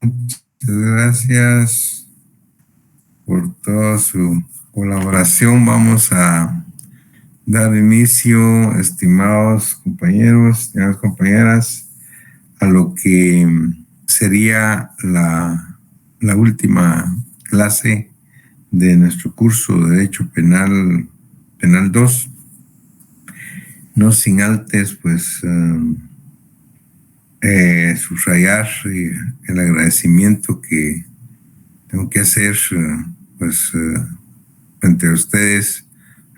Muchas gracias por toda su colaboración. Vamos a dar inicio, estimados compañeros, estimadas compañeras, a lo que sería la última clase de nuestro curso de Derecho Penal 2. No sin antes, pues, subrayar el agradecimiento que tengo que hacer, pues, frente a ustedes,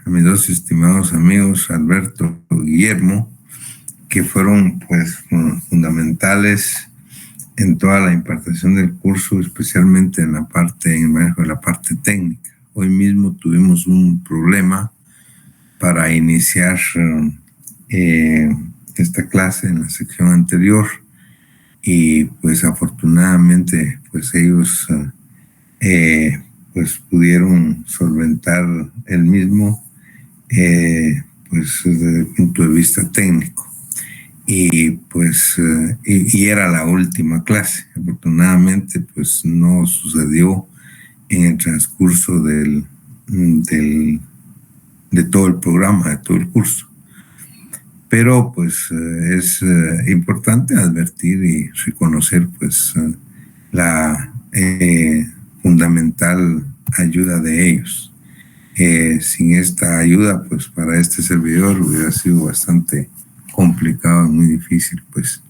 a mis dos estimados amigos, Alberto y Guillermo, que fueron, pues, fundamentales en toda la impartición del curso, especialmente en el manejo de la parte técnica. Hoy mismo tuvimos un problema para iniciar esta clase en la sección anterior y pues afortunadamente pues ellos pues pudieron solventar el mismo pues desde el punto de vista técnico y pues y era la última clase. Afortunadamente pues no sucedió en el transcurso de todo el programa, de todo el curso. Pero pues es importante advertir y reconocer pues la fundamental ayuda de ellos. Sin esta ayuda pues para este servidor hubiera sido bastante complicado y muy difícil pues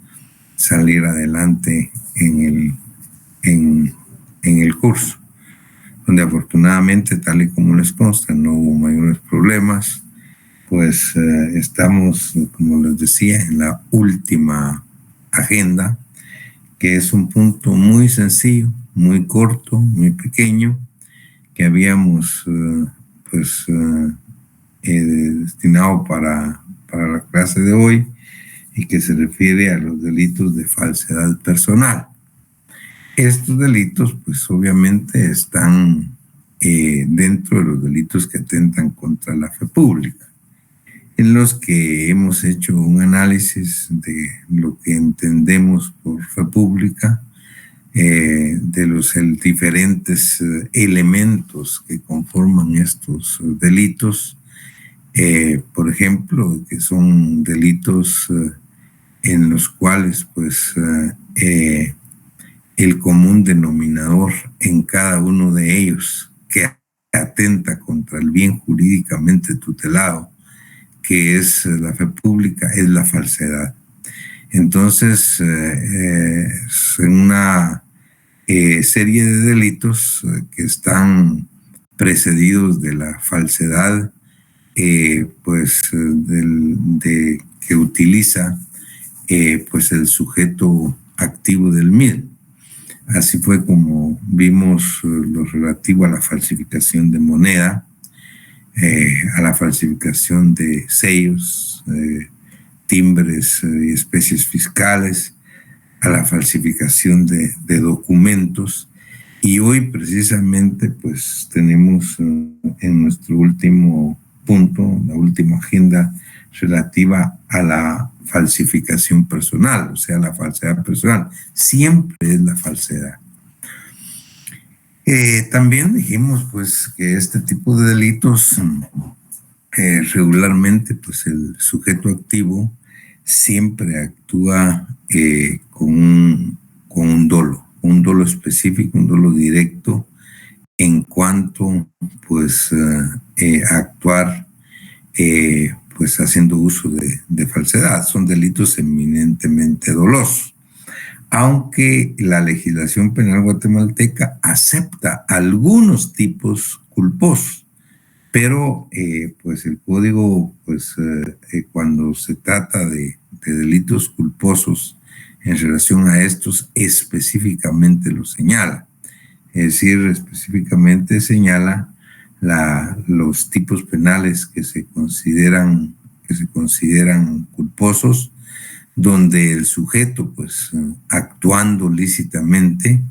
salir adelante en el curso, donde afortunadamente, tal y como les consta, no hubo mayores problemas. Pues estamos, como les decía, en la última agenda, que es un punto muy sencillo, muy corto, muy pequeño, que habíamos destinado para la clase de hoy y que se refiere a los delitos de falsedad personal. Estos delitos, pues obviamente están dentro de los delitos que atentan contra la fe pública, en los que hemos hecho un análisis de lo que entendemos por fe pública, de los diferentes elementos que conforman estos delitos, por ejemplo, que son delitos en los cuales pues el común denominador en cada uno de ellos que atenta contra el bien jurídicamente tutelado, que es la fe pública, es la falsedad. Entonces, en una serie de delitos que están precedidos de la falsedad, que utiliza pues el sujeto activo del mismo. Así fue como vimos lo relativo a la falsificación de moneda, a la falsificación de sellos, timbres y especies fiscales, a la falsificación de documentos. Y hoy precisamente pues tenemos en nuestro último punto, la última agenda relativa a la falsificación personal, o sea, la falsedad personal. Siempre es la falsedad. También dijimos pues que este tipo de delitos regularmente pues el sujeto activo siempre actúa con un dolo específico, un dolo directo en cuanto pues a actuar pues haciendo uso de falsedad. Son delitos eminentemente dolosos, aunque la legislación penal guatemalteca acepta algunos tipos culposos, pero pues el código, pues cuando se trata de delitos culposos en relación a estos, específicamente lo señala. Es decir, específicamente señala los tipos penales que se consideran culposos, donde el sujeto, pues actuando lícitamente,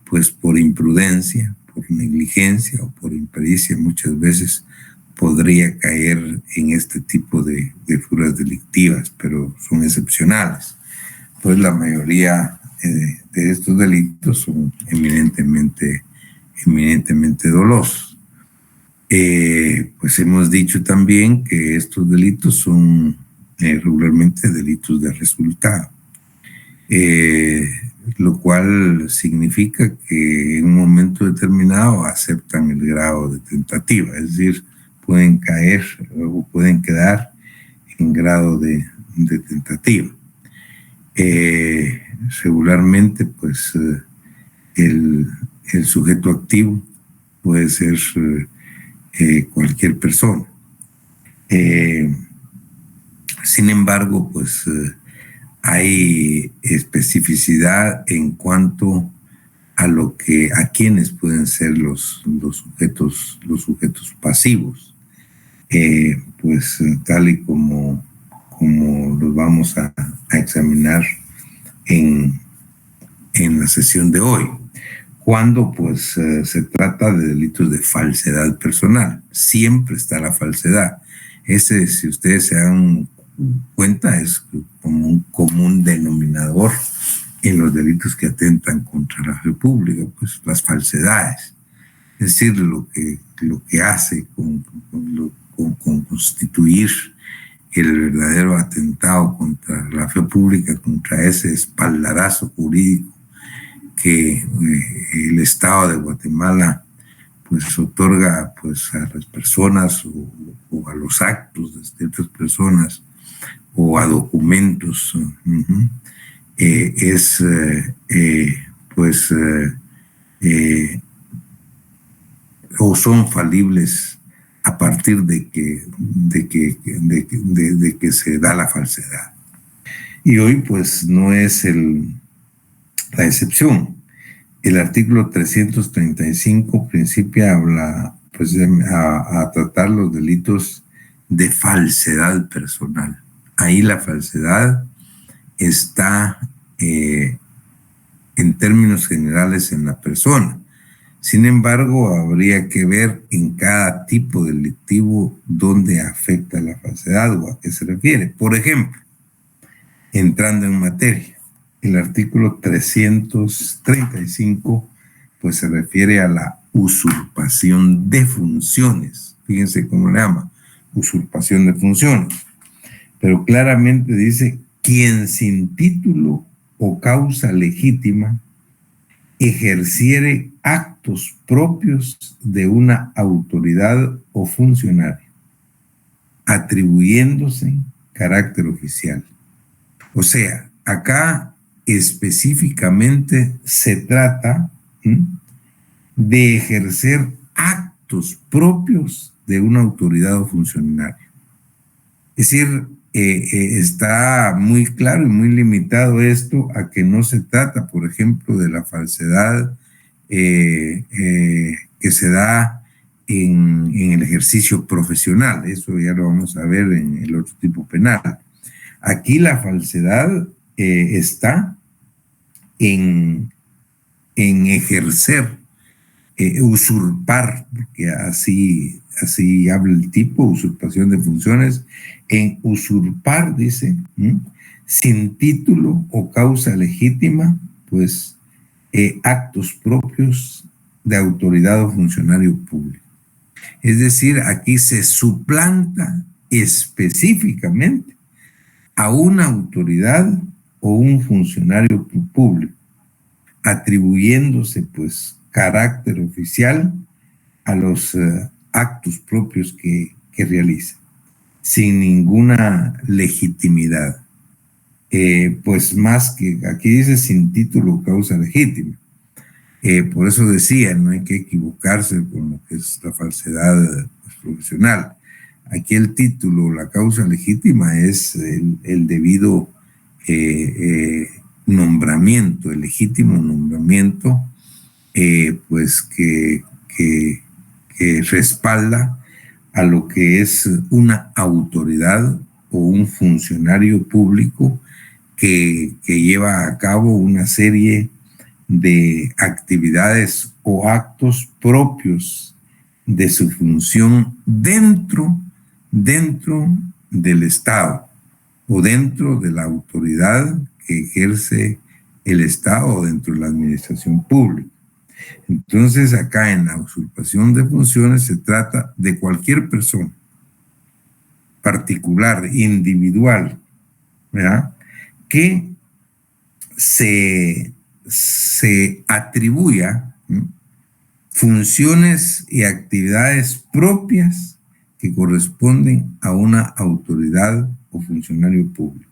pues por imprudencia, por negligencia o por impericia, muchas veces podría caer en este tipo de figuras delictivas, pero son excepcionales. Pues la mayoría de estos delitos son eminentemente dolosos. Pues hemos dicho también que estos delitos son regularmente delitos de resultado, lo cual significa que en un momento determinado aceptan el grado de tentativa, es decir, pueden caer o pueden quedar en grado de tentativa. Regularmente, pues, el sujeto activo puede ser cualquier persona. Sin embargo, pues hay especificidad en cuanto a quienes pueden ser los sujetos pasivos, pues tal y como los vamos a examinar en la sesión de hoy, cuando pues se trata de delitos de falsedad personal. Siempre está la falsedad. Ese, si ustedes se dan cuenta, es como un común denominador en los delitos que atentan contra la fe pública, pues las falsedades. Es decir, lo que hace con constituir el verdadero atentado contra la fe pública, contra ese espaldarazo jurídico que el Estado de Guatemala pues otorga pues a las personas o a los actos de ciertas personas o a documentos, o son falibles a partir de que se da la falsedad. Y hoy pues no es la excepción. El artículo 335 principia pues, a tratar los delitos de falsedad personal. Ahí la falsedad está en términos generales en la persona. Sin embargo, habría que ver en cada tipo delictivo dónde afecta la falsedad o a qué se refiere. Por ejemplo, entrando en materia, el artículo 335 pues se refiere a la usurpación de funciones. Fíjense cómo le llama, usurpación de funciones. Pero claramente dice, quien sin título o causa legítima ejerciere actos propios de una autoridad o funcionario, atribuyéndose carácter oficial. O sea, acá específicamente se trata de ejercer actos propios de una autoridad o funcionario. Es decir, está muy claro y muy limitado esto a que no se trata, por ejemplo, de la falsedad que se da en el ejercicio profesional. Eso ya lo vamos a ver en el otro tipo penal. Aquí la falsedad está en ejercer, usurpar, porque así habla el tipo, usurpación de funciones, en usurpar, dice, sin título o causa legítima, pues actos propios de autoridad o funcionario público. Es decir, aquí se suplanta específicamente a una autoridad o un funcionario público, atribuyéndose pues carácter oficial a los actos propios que realiza, sin ninguna legitimidad. Pues más que aquí dice sin título o causa legítima. Por eso decía, no hay que equivocarse con lo que es la falsedad profesional. Aquí el título, la causa legítima es el debido nombramiento, el legítimo nombramiento, pues que respalda a lo que es una autoridad o un funcionario público que lleva a cabo una serie de actividades o actos propios de su función dentro del Estado o dentro de la autoridad que ejerce el Estado o dentro de la administración pública. Entonces, acá en la usurpación de funciones se trata de cualquier persona, particular, individual, ¿verdad?, que se atribuya funciones y actividades propias que corresponden a una autoridad o funcionario público.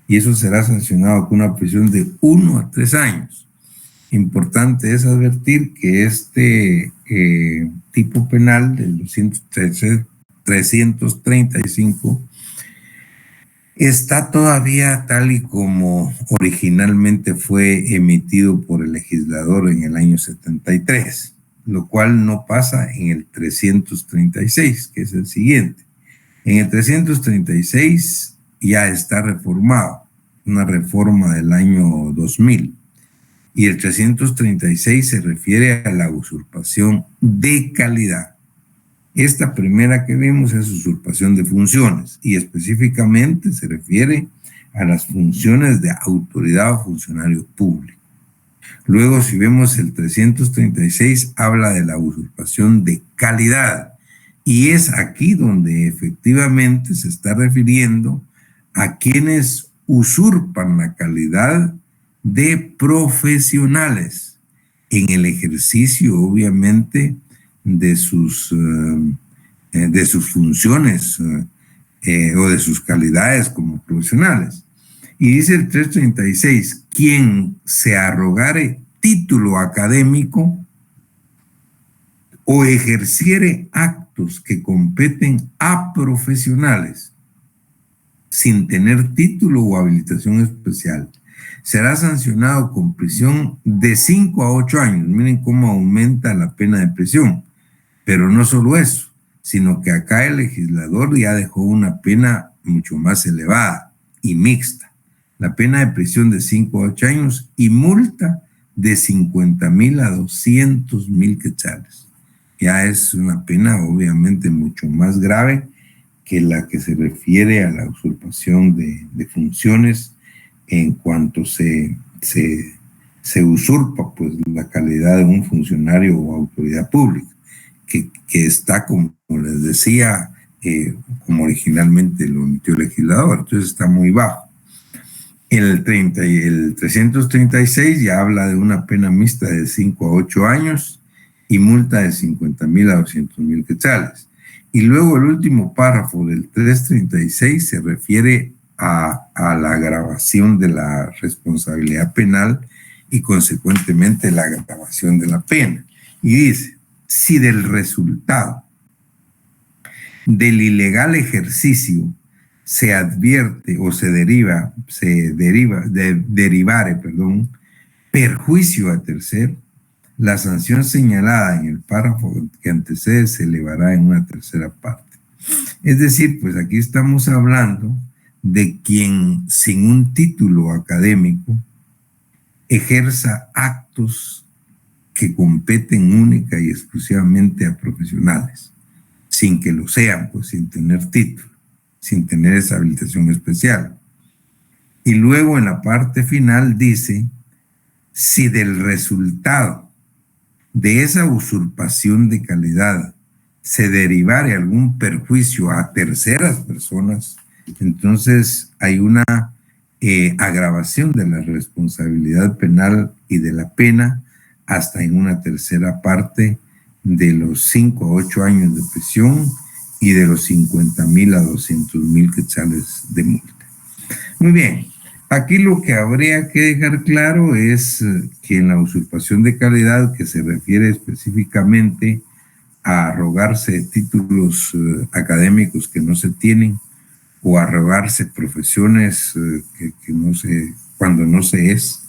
Y eso será sancionado con una prisión de 1 a 3 años. Importante es advertir que este tipo penal del 335 está todavía tal y como originalmente fue emitido por el legislador en el año 73, lo cual no pasa en el 336, que es el siguiente. En el 336 ya está reformado, una reforma del año 2000, y el 336 se refiere a la usurpación de calidad. Esta primera que vimos es usurpación de funciones y específicamente se refiere a las funciones de autoridad o funcionario público. Luego, si vemos el 336, habla de la usurpación de calidad y es aquí donde efectivamente se está refiriendo a quienes usurpan la calidad de profesionales en el ejercicio, obviamente, de sus funciones o de sus calidades como profesionales. Y dice el 336, quien se arrogare título académico o ejerciere actos que competen a profesionales sin tener título o habilitación especial, será sancionado con prisión de 5 a 8 años. Miren cómo aumenta la pena de prisión. Pero no solo eso, sino que acá el legislador ya dejó una pena mucho más elevada y mixta. La pena de prisión de 5 a 8 años y multa de 50,000 a 200,000 quetzales. Ya es una pena obviamente mucho más grave que la que se refiere a la usurpación de funciones en cuanto se usurpa pues la calidad de un funcionario o autoridad pública. Que está, como les decía, como originalmente lo emitió el legislador, entonces está muy bajo. El 336 ya habla de una pena mixta de 5 a 8 años y multa de 50,000 a 200,000 quetzales. Y luego el último párrafo del 336 se refiere a la agravación de la responsabilidad penal y consecuentemente la agravación de la pena. Y dice, si del resultado del ilegal ejercicio se advierte o derivare perjuicio a tercero, la sanción señalada en el párrafo que antecede se elevará en una tercera parte. Es decir, pues aquí estamos hablando de quien sin un título académico ejerza actos que competen única y exclusivamente a profesionales, sin que lo sean, pues sin tener título, sin tener esa habilitación especial. Y luego en la parte final dice, si del resultado de esa usurpación de calidad se derivare algún perjuicio a terceras personas, entonces hay una agravación de la responsabilidad penal y de la pena hasta en una tercera parte de los 5 a 8 años de prisión y de los 50,000 a 200,000 quetzales de multa. Muy bien, aquí lo que habría que dejar claro es que en la usurpación de calidad, que se refiere específicamente a arrogarse títulos académicos que no se tienen o arrogarse profesiones que no se, cuando no se es,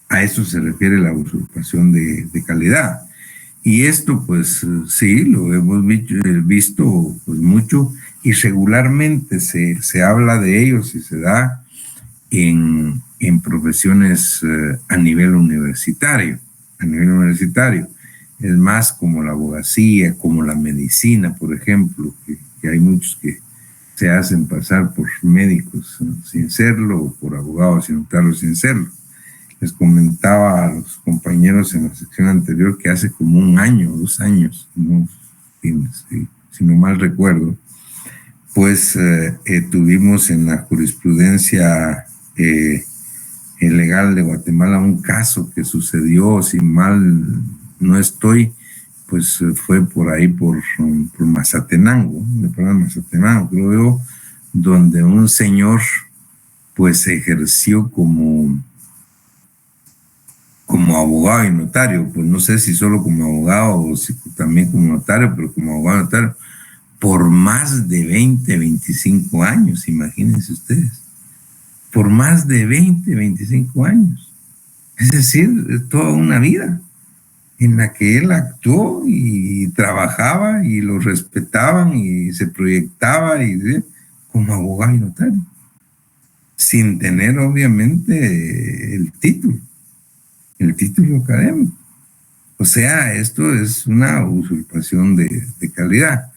a eso se refiere la usurpación de calidad. Y esto, pues sí, lo hemos visto pues, mucho y regularmente se habla de ellos y se da en profesiones a nivel universitario. Es más, como la abogacía, como la medicina, por ejemplo, que hay muchos que se hacen pasar por médicos, ¿no?, sin serlo, o por abogados y notarios sin serlo. Les comentaba a los compañeros en la sección anterior que hace como 1 año, 2 años, ¿no?, si no mal recuerdo, pues tuvimos en la jurisprudencia legal de Guatemala un caso que sucedió, si mal no estoy, pues fue por ahí, por Mazatenango, creo yo, donde un señor pues ejerció como abogado y notario, pues no sé si solo como abogado o si también como notario, pero como abogado y notario, por más de 20, 25 años, imagínense ustedes, por más de 20, 25 años. Es decir, toda una vida en la que él actuó y trabajaba y lo respetaban y se proyectaba como abogado y notario, sin tener obviamente el título académico. O sea, esto es una usurpación de calidad.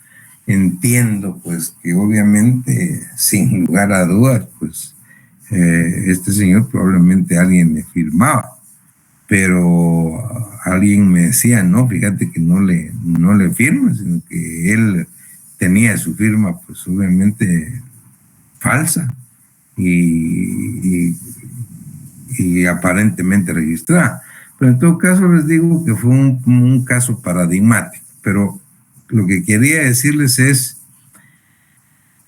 Entiendo pues que obviamente, sin lugar a dudas, pues este señor probablemente alguien le firmaba, pero alguien me decía, no, fíjate que no le firma, sino que él tenía su firma pues obviamente falsa y aparentemente registrada. Pero en todo caso les digo que fue un caso paradigmático. Pero lo que quería decirles es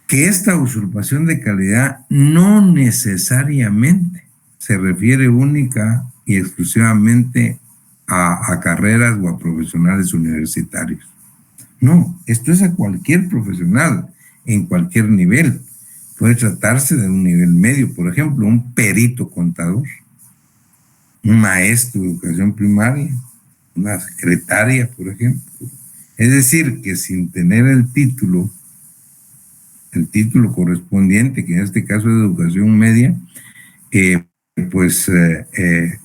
que esta usurpación de calidad no necesariamente se refiere única y exclusivamente a carreras o a profesionales universitarios. No, esto es a cualquier profesional, en cualquier nivel. Puede tratarse de un nivel medio, por ejemplo, un perito contador, un maestro de educación primaria, una secretaria, por ejemplo. Es decir, que sin tener el título correspondiente, que en este caso es de educación media,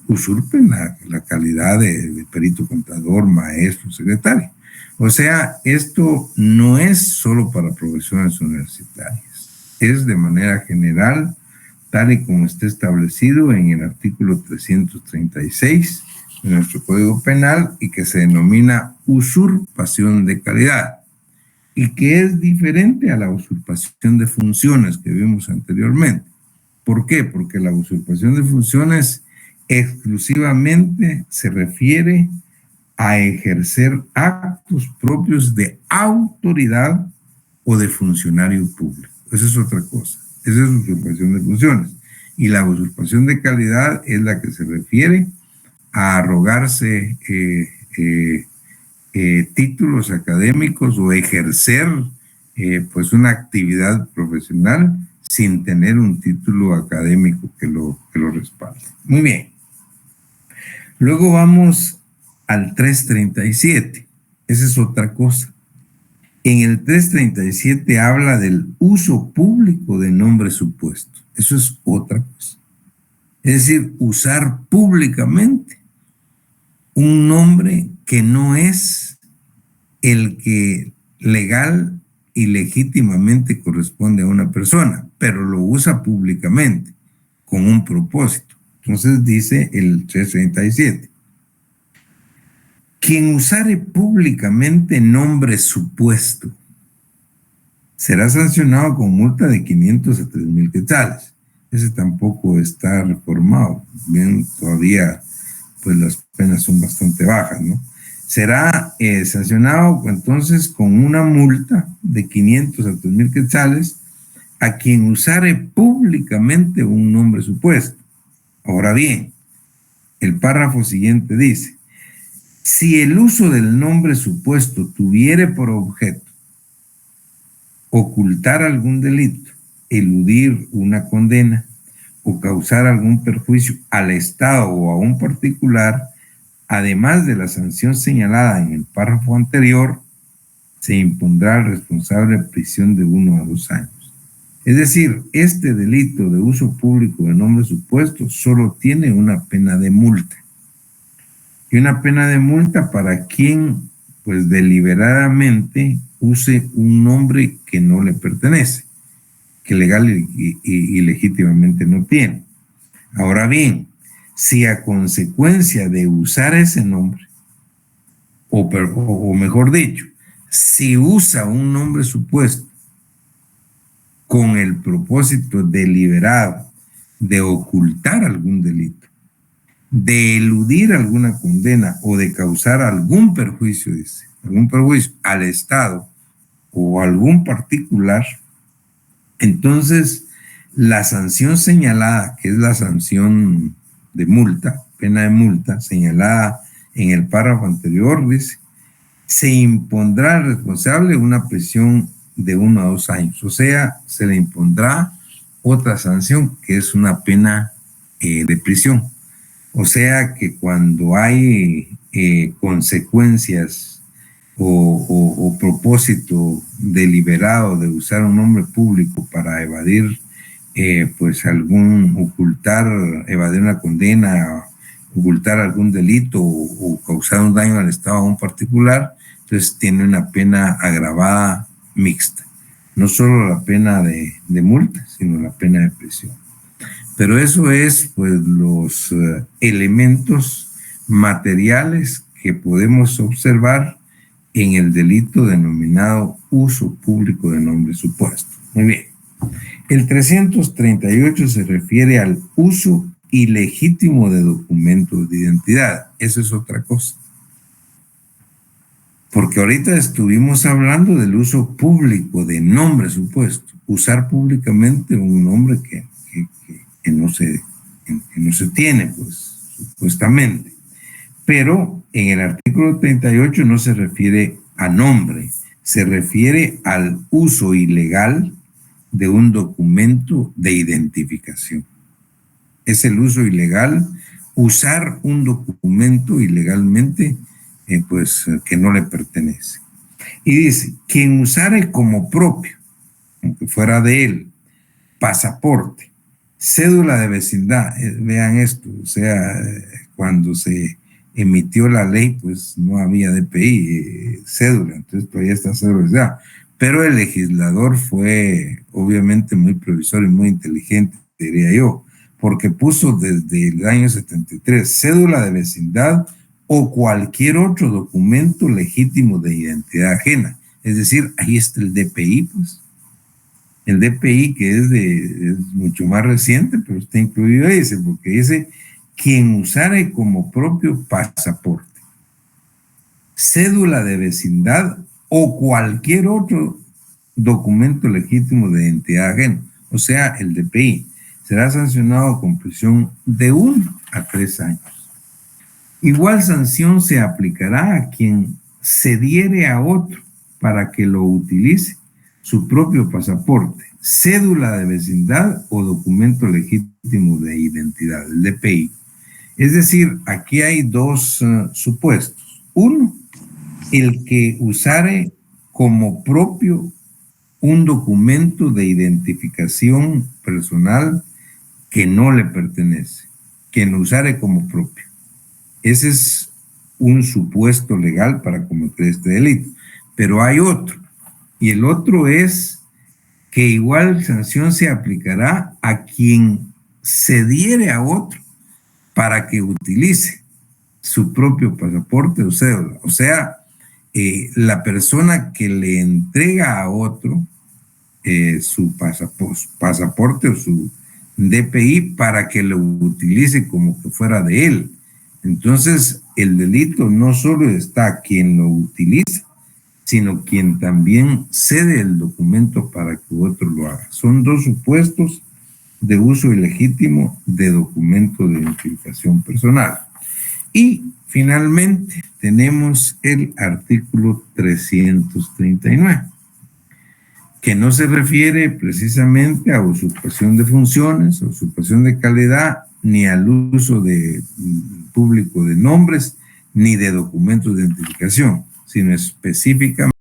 usurpen la calidad de perito contador, maestro, secretario. O sea, esto no es solo para profesiones universitarias, es de manera general, tal y como está establecido en el artículo 336 de nuestro Código Penal y que se denomina usurpación de calidad, y que es diferente a la usurpación de funciones que vimos anteriormente. ¿Por qué? Porque la usurpación de funciones exclusivamente se refiere a ejercer actos propios de autoridad o de funcionario público. Esa es otra cosa. Esa es usurpación de funciones. Y la usurpación de calidad es la que se refiere a arrogarse títulos académicos o ejercer pues una actividad profesional sin tener un título académico que lo respalde. Muy bien. Luego vamos al 337. Esa es otra cosa. En el 337 habla del uso público de nombres supuestos. Eso es otra cosa. Es decir, usar públicamente un nombre que no es el que legal y legítimamente corresponde a una persona, pero lo usa públicamente con un propósito. Entonces dice el 337. Quien usare públicamente nombre supuesto será sancionado con multa de 500 a 3,000 quetzales. Ese tampoco está reformado. Bien, todavía pues las penas son bastante bajas, ¿no? Será sancionado entonces con una multa de 500 a 3,000 quetzales a quien usare públicamente un nombre supuesto. Ahora bien, el párrafo siguiente dice: si el uso del nombre supuesto tuviere por objeto ocultar algún delito, eludir una condena o causar algún perjuicio al Estado o a un particular, además de la sanción señalada en el párrafo anterior, se impondrá al responsable prisión de 1 a 2 años. Es decir, este delito de uso público de nombre supuesto solo tiene una pena de multa. Y una pena de multa para quien, pues deliberadamente, use un nombre que no le pertenece. que legal y legítimamente no tiene. Ahora bien, si a consecuencia de usar ese nombre, o mejor dicho, si usa un nombre supuesto con el propósito deliberado de ocultar algún delito, de eludir alguna condena o de causar algún perjuicio, dice, algún perjuicio al Estado o algún particular, entonces la sanción señalada, que es la sanción de multa, pena de multa, señalada en el párrafo anterior, dice, se impondrá al responsable una prisión de 1 a 2 años, o sea, se le impondrá otra sanción que es una pena de prisión. O sea que cuando hay consecuencias o propósito deliberado de usar un nombre público para evadir pues evadir una condena, ocultar algún delito o causar un daño al Estado a un particular, entonces tiene una pena agravada mixta. No solo la pena de multa, sino la pena de prisión. Pero eso es pues los elementos materiales que podemos observar en el delito denominado uso público de nombre supuesto. Muy bien. El 338 se refiere al uso ilegítimo de documentos de identidad. Eso es otra cosa. Porque ahorita estuvimos hablando del uso público de nombre supuesto. Usar públicamente un nombre que no se tiene, pues, supuestamente. Pero en el artículo 38 no se refiere a nombre, se refiere al uso ilegal de un documento de identificación. Es el uso ilegal, usar un documento ilegalmente, pues, que no le pertenece. Y dice, quien usare como propio, aunque fuera de él, pasaporte, cédula de vecindad, vean esto, o sea, cuando se emitió la ley, pues no había DPI, cédula, entonces todavía está cédula de vecindad. Pero el legislador fue obviamente muy previsor y muy inteligente, diría yo, porque puso desde el año 73 cédula de vecindad o cualquier otro documento legítimo de identidad ajena. Es decir, ahí está el DPI, pues. El DPI, que es mucho más reciente, pero está incluido ahí, porque dice, quien usare como propio pasaporte, cédula de vecindad o cualquier otro documento legítimo de identidad ajena, o sea, el DPI, será sancionado con prisión de 1 a 3 años. Igual sanción se aplicará a quien cediere a otro para que lo utilice su propio pasaporte, cédula de vecindad o documento legítimo de identidad, el DPI. Es decir, aquí hay dos supuestos. Uno, el que usare como propio un documento de identificación personal que no le pertenece, quien lo usare como propio. Ese es un supuesto legal para cometer este delito. Pero hay otro. Y el otro es que igual sanción se aplicará a quien cediere a otro para que utilice su propio pasaporte o cédula. O sea, la persona que le entrega a otro su pasaporte o su DPI para que lo utilice como que fuera de él. Entonces, el delito no solo está quien lo utiliza, sino quien también cede el documento para que otro lo haga. Son dos supuestos de uso ilegítimo de documento de identificación personal. Y finalmente tenemos el artículo 339, que no se refiere precisamente a usurpación de funciones, usurpación de calidad, ni al uso de público de nombres, ni de documentos de identificación, sino específicamente